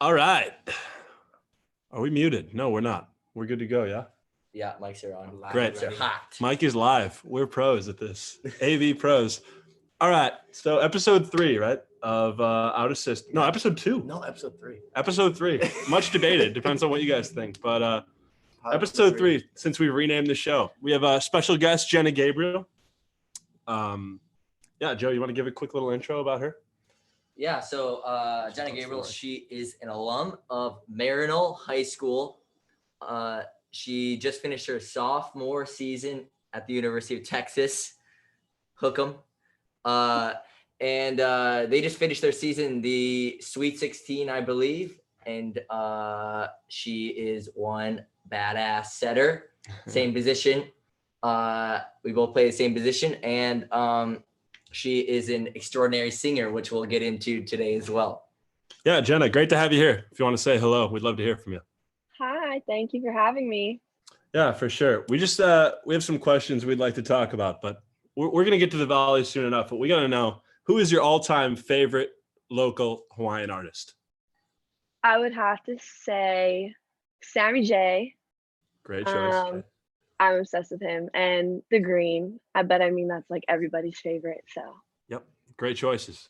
All right. Are we muted? No, we're not. We're good to go, yeah? Yeah, mics are on. Great. They're hot. Mike is live. We're pros at this. AV pros. All right. So episode 3, right? Of Out Assist. No, episode 2. No, episode 3. Episode 3. Much debated. Depends on what you guys think. But episode 3, since we renamed the show. We have a special guest, Jhenna Gabriel. Yeah, Joe, you want to give a quick little intro about her? Yeah, so Jhenna Gabriel, she is an alum of Marinol High School. She just finished her sophomore season at the University of Texas. Hook 'em. And they just finished their season, the Sweet 16, I believe. And she is one badass setter, same position. We both play the same position. And she is an extraordinary singer, which we'll get into today as well. Yeah, Jhenna, great to have you here. If you want to say hello, we'd love to hear from you. Hi, thank you for having me. Yeah, for sure. We just we have some questions we'd like to talk about, but we're going to get to the volley soon enough. But we got to know, who is your all-time favorite local Hawaiian artist? I would have to say Sammy J. Great choice. I'm obsessed with him. And The Green. I mean, that's like everybody's favorite. So. Yep. Great choices.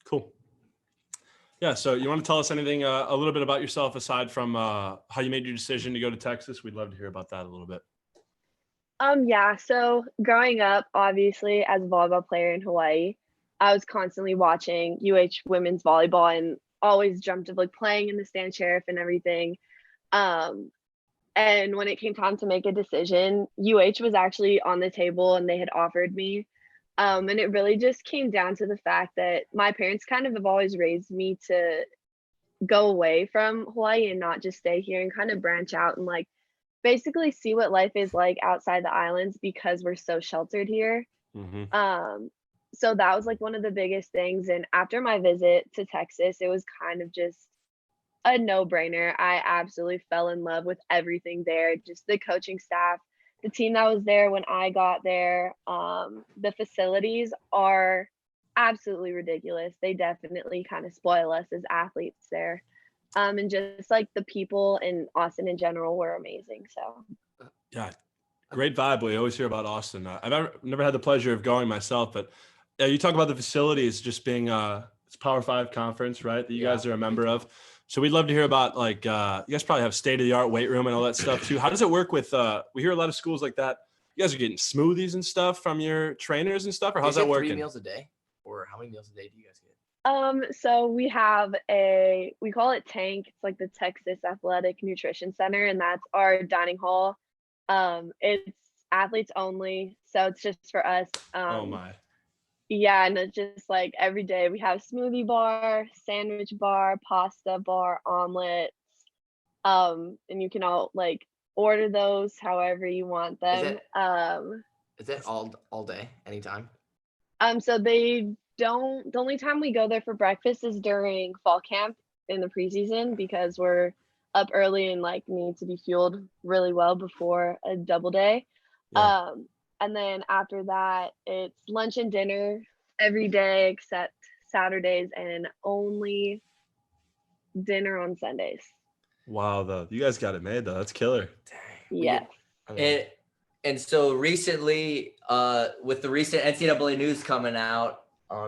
Cool. Yeah. So you want to tell us anything a little bit about yourself aside from how you made your decision to go to Texas? We'd love to hear about that a little bit. Yeah. So growing up, obviously, as a volleyball player in Hawaii, I was constantly watching UH women's volleyball and always dreamt of like playing in the Stan Sheriff and everything. And when it came time to make a decision, UH was actually on the table and they had offered me. And it really just came down to the fact that my parents kind of have always raised me to go away from Hawaii and not just stay here and kind of branch out and like basically see what life is like outside the islands because we're so sheltered here. Mm-hmm. So that was like one of the biggest things. And after my visit to Texas, it was kind of just a no-brainer. I absolutely fell in love with everything there, just the coaching staff, the team that was there when I got there. The facilities are absolutely ridiculous. They definitely kind of spoil us as athletes there. And just like the people in Austin in general were amazing. So yeah, great vibe. We always hear about Austin. I've never had the pleasure of going myself, but yeah, you talk about the facilities just being it's Power 5 conference, right? That you guys are a member of. So we'd love to hear about like you guys probably have state-of-the-art weight room and all that stuff too. How does it work with we hear a lot of schools like that. You guys are getting smoothies and stuff from your trainers and stuff, or how's that working? 3 meals a day, or how many meals a day do you guys get? So we have we call it Tank. It's like the Texas Athletic Nutrition Center, and that's our dining hall. It's athletes only, so it's just for us. Oh my. Yeah, and it's just like every day we have smoothie bar, sandwich bar, pasta bar, omelets. And you can all like order those however you want them. Is that all day, anytime? So they don't, the only time we go there for breakfast is during fall camp in the preseason because we're up early and like need to be fueled really well before a double day. Yeah. And then after that, it's lunch and dinner every day except Saturdays and only dinner on Sundays. Wow, you guys got it made though. That's killer. Dang. Yes. And so recently, with the recent NCAA news coming out,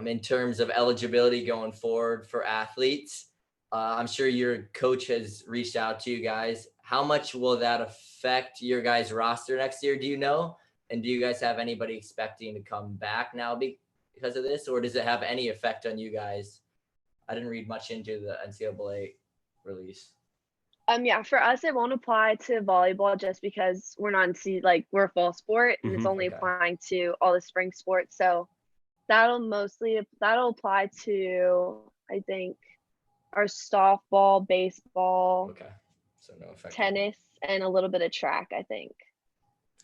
in terms of eligibility going forward for athletes, I'm sure your coach has reached out to you guys. How much will that affect your guys' roster next year? Do you know? And do you guys have anybody expecting to come back now because of this, or does it have any effect on you guys? I didn't read much into the NCAA release. Yeah, for us, it won't apply to volleyball just because we're not we're a fall sport and it's only applying to all the spring sports. So that'll apply to, I think, our softball, baseball, So no effect. tennis, and a little bit of track, I think.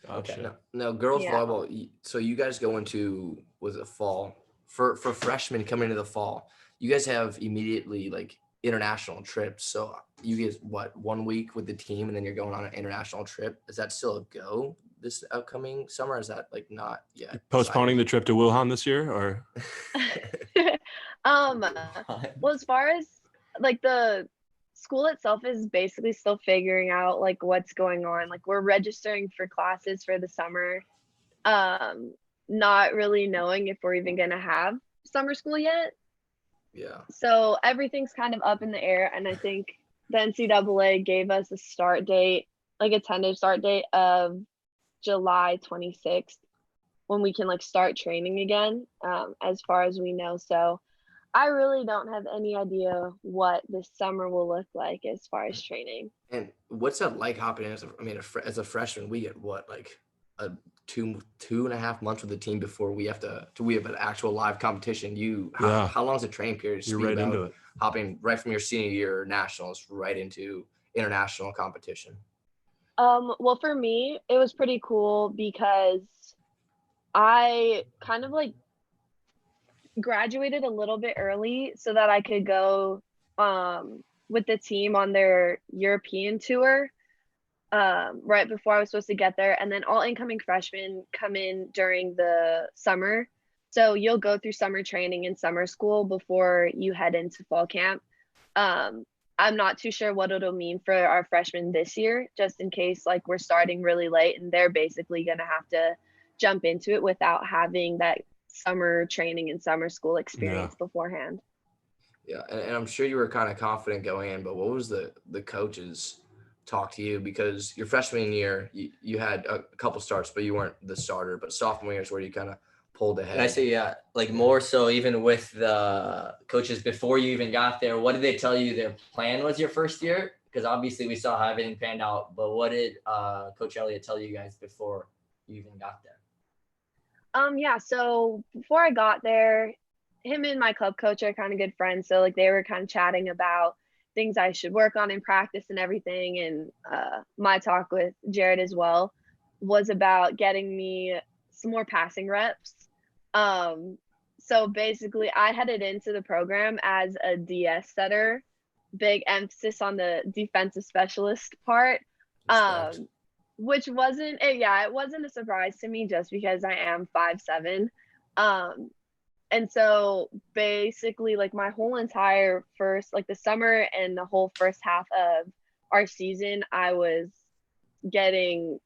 Gotcha. Okay. No, girls volleyball. So you guys go into fall for freshmen coming into the fall. You guys have immediately like international trips. So you get 1 week with the team, and then you're going on an international trip. Is that still a go this upcoming summer? Or is that like not yet? You're postponing the trip to Wuhan this year, or? Well, as far as like the school itself is basically still figuring out like what's going on. Like we're registering for classes for the summer, um, not really knowing if we're even gonna have summer school yet. Yeah. So everything's kind of up in the air, and I think the NCAA gave us a start date, like a tentative start date of July 26th, when we can like start training again, as far as we know. So I really don't have any idea what this summer will look like as far as training. And what's that like hopping in as a freshman? We get what, like a 2.5 months with the team before we have an actual live competition. How long is the training period? You're right into it. Hopping right from your senior year nationals right into international competition. Well, for me, it was pretty cool because I kind of like graduated a little bit early so that I could go with the team on their European tour right before I was supposed to get there. And then all incoming freshmen come in during the summer. So you'll go through summer training and summer school before you head into fall camp. I'm not too sure what it'll mean for our freshmen this year, just in case like we're starting really late and they're basically going to have to jump into it without having that summer training and summer school experience beforehand. Yeah, and I'm sure you were kind of confident going in, but what was the coaches talk to you? Because your freshman year, you had a couple starts, but you weren't the starter. But sophomore year is where you kind of pulled ahead. And I say, like more so even with the coaches before you even got there, what did they tell you their plan was your first year? Because obviously we saw how everything panned out, but what did Coach Elliott tell you guys before you even got there? Yeah, so before I got there, him and my club coach are kind of good friends. So like they were kind of chatting about things I should work on in practice and everything. And my talk with Jared as well was about getting me some more passing reps. So basically I headed into the program as a DS setter, big emphasis on the defensive specialist part. Which wasn't it wasn't a surprise to me just because I am 5'7". And so basically like my whole entire the summer and the whole first half of our season, I was getting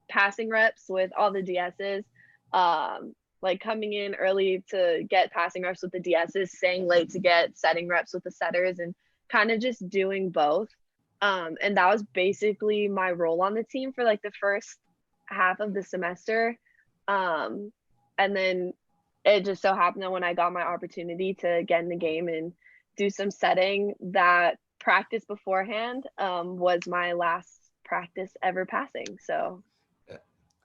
passing reps with all the DSs, like coming in early to get passing reps with the DSs, staying late to get setting reps with the setters, and kind of just doing both. And that was basically my role on the team for like the first half of the semester. And then it just so happened that when I got my opportunity to get in the game and do some setting, that practice beforehand was my last practice ever passing. So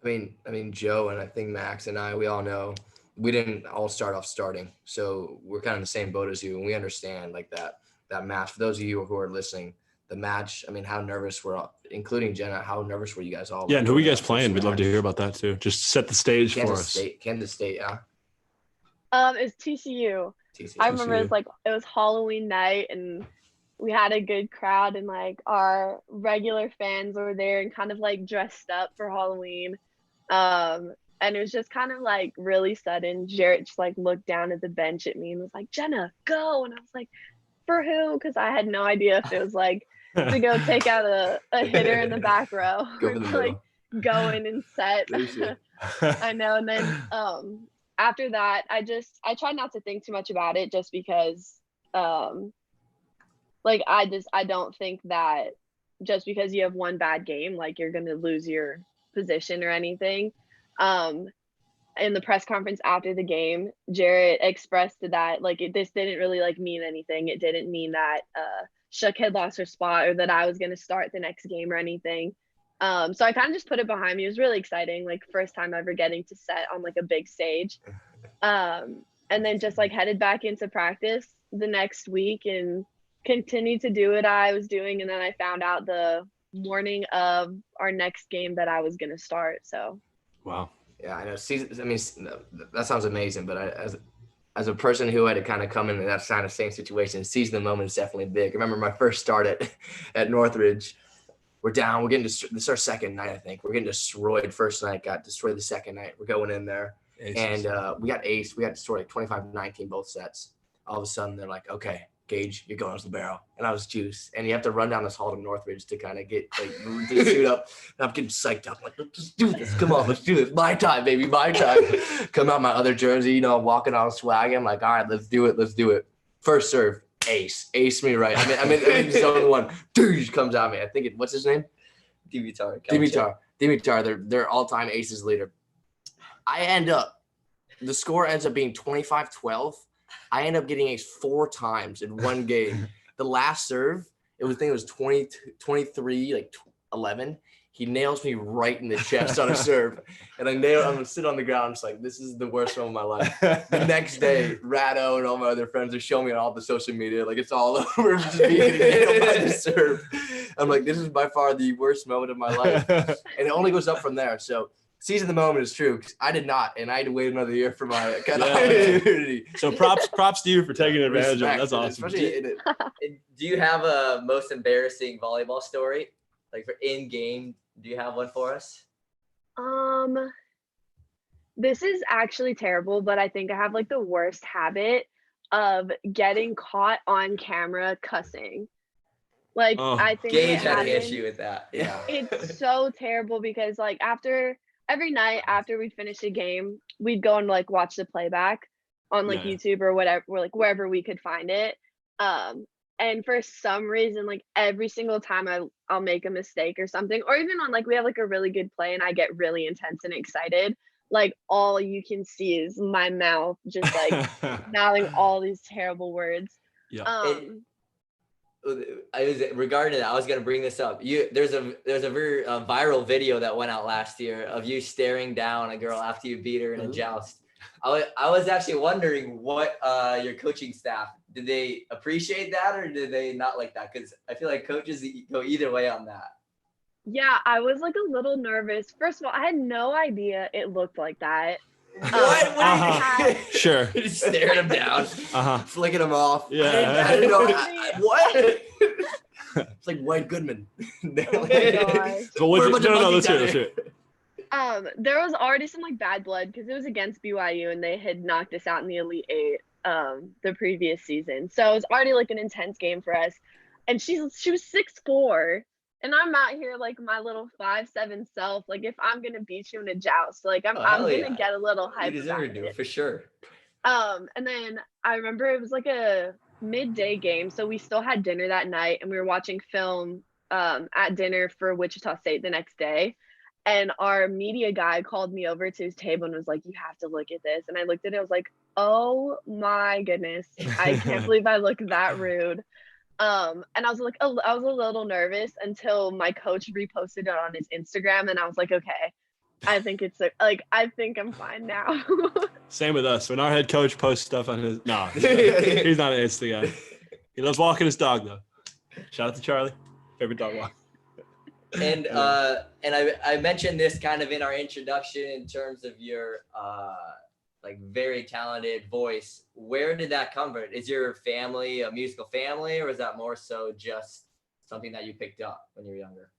I mean, Joe and I think Max and we all know we didn't all start off starting. So we're kind of in the same boat as you, and we understand like that match. For those of you who are listening, the match, I mean, how nervous including Jenna, how nervous were you guys all? Yeah, and who are you guys playing? We'd love to hear about that too. Just set the stage for us. Kansas State, yeah. It's TCU. I remember it was Halloween night and we had a good crowd, and like our regular fans were there and kind of like dressed up for Halloween. And it was just kind of like really sudden. Jarrett just like looked down at the bench at me and was like, "Jenna, go." And I was like, "For who?" Because I had no idea if it was like to go take out a hitter in the back row or to like go in and set. I know. And then after that, I tried not to think too much about it just because like I don't think that just because you have one bad game, like you're going to lose your position or anything. In the press conference after the game, Jarrett expressed that like this didn't really like mean anything. It didn't mean that Shook had lost her spot or that I was going to start the next game or anything. So I kind of just put it behind me. It was really exciting, like first time ever getting to set on like a big stage. And then just like headed back into practice the next week and continued to do what I was doing. And then I found out the morning of our next game that I was going to start. So wow. Yeah, I know. That sounds amazing, but as a person who had to kind of come in that kind of same situation, seizing the moment is definitely big. I remember my first start at Northridge. We're down. We're getting this is our second night, I think. We're getting destroyed first night, got destroyed the second night. We're going in there, and we got aced. We got destroyed like 25-19 both sets. All of a sudden, they're like, okay, Gage, you're going to the barrel. And I was Juice. And you have to run down this hall to Northridge to kind of get, like, to suit up. And I'm getting psyched up. I'm like, let's do this. Come on, let's do this. My time, baby, my time. Come out my other jersey, you know, I'm walking on swag. I'm like, all right, let's do it. Let's do it. First serve, ace me right. I'm in zone one. Dude comes at me. I think what's his name? Dimitar. They're all-time aces leader. The score ends up being 25-12. I end up getting ace 4 times in one game. The last serve, I think it was 23, like 11. He nails me right in the chest on a serve. And I'm going to sit on the ground. It's like, this is the worst moment of my life. The next day, Rado and all my other friends are showing me on all the social media. Like, it's all over. Just me getting nailed by the serve. I'm like, this is by far the worst moment of my life. And it only goes up from there. So, seizing the moment is true. I did not, and I had to wait another year for my kind of opportunity. So props to you for taking advantage of it. That's awesome. Do you have a most embarrassing volleyball story? Like for in-game, do you have one for us? This is actually terrible, but I think I have like the worst habit of getting caught on camera cussing. Like I think Gage had an issue with that. Yeah. It's so terrible because like every night after we'd finish a game, we'd go and like watch the playback on like YouTube or whatever, or like wherever we could find it. And for some reason, like every single time I'll make a mistake or something, or even on like we have like a really good play and I get really intense and excited, like all you can see is my mouth just like mouthing all these terrible words. Regarding that, I was gonna bring this up. There's a very viral video that went out last year of you staring down a girl after you beat her in a joust. I was actually wondering what your coaching staff, did they appreciate that or did they not like that? Because I feel like coaches go either way on that. Yeah, I was like a little nervous. First of all, I had no idea it looked like that. What? Sure. You just staring him down, flicking him off. Yeah. I didn't know. What? It's like White Goodman. Oh my gosh. So let's hear it. There was already some like bad blood because it was against BYU and they had knocked us out in the Elite Eight the previous season. So it was already like an intense game for us. And she was 6'4". And I'm out here like my little 5'7" self. Like if I'm gonna beat you in a joust, like I'm gonna get a little hyped. You deserve to do it for sure. And then I remember it was like a midday game, so we still had dinner that night, and we were watching film at dinner for Wichita State the next day. And our media guy called me over to his table and was like, "You have to look at this." And I looked at it, I was like, "Oh my goodness, I can't believe I look that rude." And I was like, I was a little nervous until my coach reposted it on his Instagram, and I was like, okay, I think I think I'm fine now. Same with us. When our head coach posts stuff on his, he's not an Insta guy. He loves walking his dog though. Shout out to Charlie, favorite dog walk. And I mentioned this kind of in our introduction in terms of your like very talented voice. Where did that come from? Is your family a musical family, or is that more so just something that you picked up when you were younger?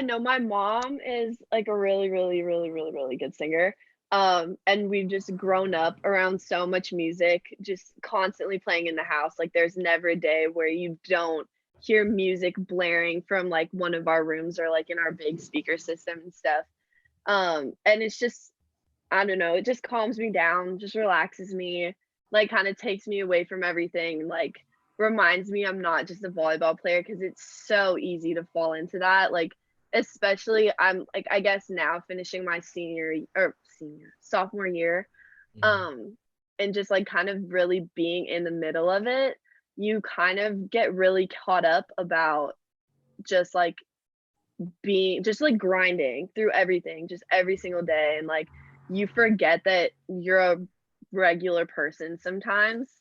No, my mom is like a really, really, really, really, really good singer. And we've just grown up around so much music, just constantly playing in the house. Like there's never a day where you don't hear music blaring from like one of our rooms or like in our big speaker system and stuff. And it's just, I don't know, it just calms me down, just relaxes me, like kind of takes me away from everything, like reminds me I'm not just a volleyball player, because it's so easy to fall into that. Like especially I'm like, I guess now finishing my sophomore year, and just like kind of really being in the middle of it, you kind of get really caught up about just like being just like grinding through everything just every single day, and like you forget that you're a regular person sometimes.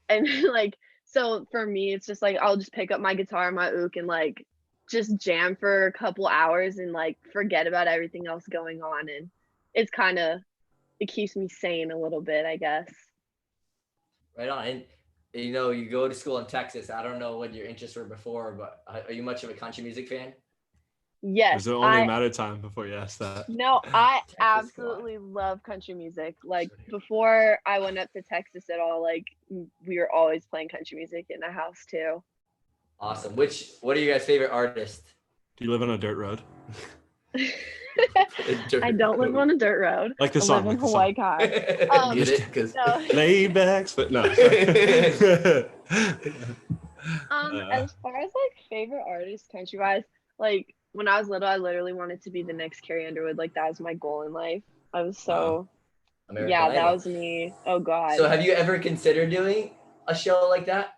And like, so for me, it's just like, I'll just pick up my guitar, my uke, and like just jam for a couple hours and like forget about everything else going on. And it's kind of, it keeps me sane a little bit, I guess. Right on. And you know, you go to school in Texas. I don't know what your interests were before, but are you much of a country music fan? Yes, Was it only a matter of time before you asked that? no, I Texas squad. absolutely love country music. Like before I went up to Texas at all, like we were always playing country music in the house too. Awesome. What are you guys' favorite artists? Do you live on a dirt road? I don't live on a dirt road. Like the I song. live in Like the Hawaii. song. Get it? Because No. Laid back. No. As far as like favorite artists country wise, like when I was little, I literally wanted to be the next Carrie Underwood. Like that was my goal in life. I was so American yeah, that Idol. was me. Oh God. So have you ever considered doing a show like that?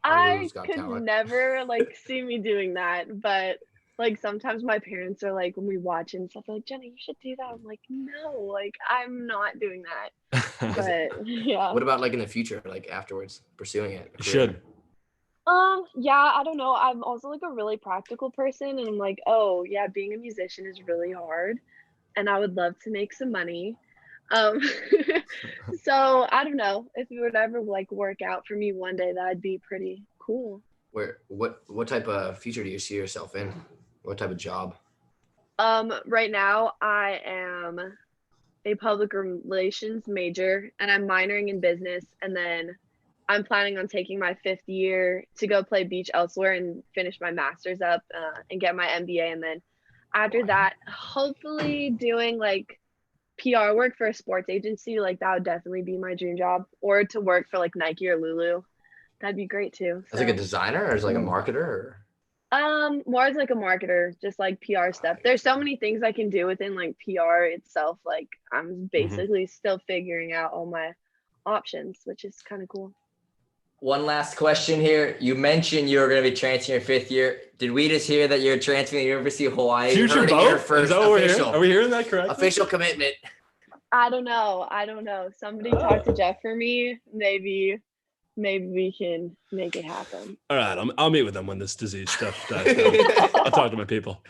I Hollywood's Got could Talent. never like see me doing that, but like sometimes my parents are like when we watch and stuff, they're like, Jenna, you should do that. I'm like, no, like I'm not doing that. But yeah. what about like in the future, like afterwards, pursuing it? You should. Yeah, I don't know. I'm also like a really practical person and I'm like, oh yeah, being a musician is really hard and I would love to make some money. Um so I don't know if it would ever like work out for me one day, that'd be pretty cool. What type of future do you see yourself in? What type of job? Right now I am a public relations major and I'm minoring in business and then I'm planning on taking my 5th year to go play beach elsewhere and finish my master's up and get my MBA. And then after that, hopefully doing like PR work for a sports agency. Like that would definitely be my dream job, or to work for like Nike or Lulu. That'd be great too. As like a designer or as like a marketer? Or? More as like a marketer, just like PR stuff. There's so many things I can do within like PR itself. Like I'm basically still figuring out all my options, which is kind of cool. One last question here. You mentioned you were going to be transferring your 5th year. Did we just hear that you're transferring to the University of Hawaii? Future Heard it here vote? first, Is that what we're hearing? official. Are we hearing that correctly? Official commitment. I don't know. Somebody talk to Jeff for me. Maybe we can make it happen. All right, I'll meet with them when this disease stuff dies down. I'll talk to my people.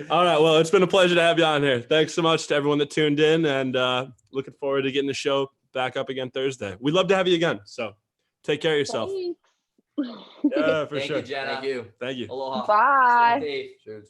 All right, well, it's been a pleasure to have you on here. Thanks so much to everyone that tuned in, and looking forward to getting the show back up again Thursday. We'd love to have you again, so take care of yourself. Thanks. Yeah, for Thank sure. you, Jenna. Thank you. Thank you. Aloha. Bye. Stay safe. Cheers.